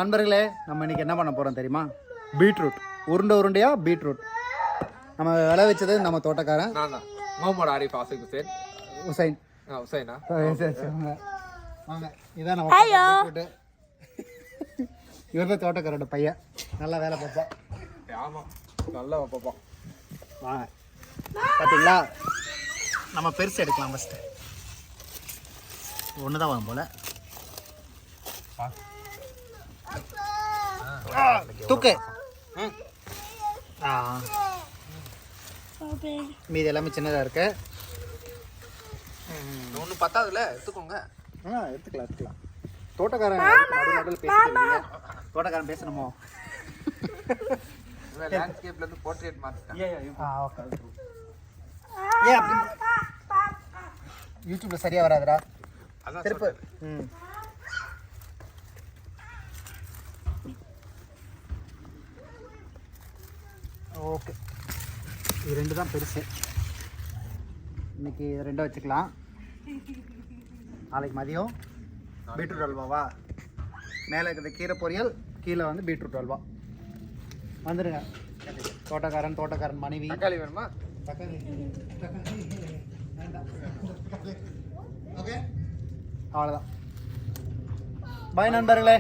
நண்பர்களே, நம்ம இன்னைக்கு என்ன பண்ண போகிறோம் தெரியுமா? பீட்ரூட் உருண்டையா பீட்ரூட். நம்ம விளை வச்சது நம்ம தோட்டக்காரன் முகமது ஆரிஃப் ஆசிக் உசைன். உசைனா வாங்க, இதான் நம்ம பீட்ரூட்டு. இவர் தான் தோட்டக்காரோட பையன், நல்லா வேலை பார்ப்போம். ஆமாம், நல்லா பார்ப்போம். வாங்க, பார்த்தீங்களா? நம்ம பெருசு எடுக்கலாம். ஃபஸ்ட்டு ஒன்று தான் வாங்க போல. தூக்கு. மீதி எல்லாமே சின்னதாக இருக்கு. ஒன்று பத்தாதுல எடுத்துக்கோங்க. எடுத்துக்கலாம். தோட்டக்காரன் நடுவில் பேசுறீங்க. தோட்டக்காரன் பேசணுமோ? லேண்ட்ஸ்கேப்ல இருந்து போர்ட்ரேட் மாத்திட்டேன். யூடியூப்ல சரியா வராதுடா. அதான் திருப்பு. ஓகே, இது ரெண்டு தான் பெருசு. இன்னைக்கு ரெண்டும் வச்சுக்கலாம். நாளைக்கு மதியம் பீட்ரூட் அல்வாவா? மேலே இருக்கிறது கீரை பொரியல், கீழே வந்து பீட்ரூட் அல்வா. வந்துடுங்க. தோட்டக்காரன் மனைவி. தக்காளி வேணுமா? தக்காளி ஓகே, அவ்வளோதான். பாய் நண்பர்களே.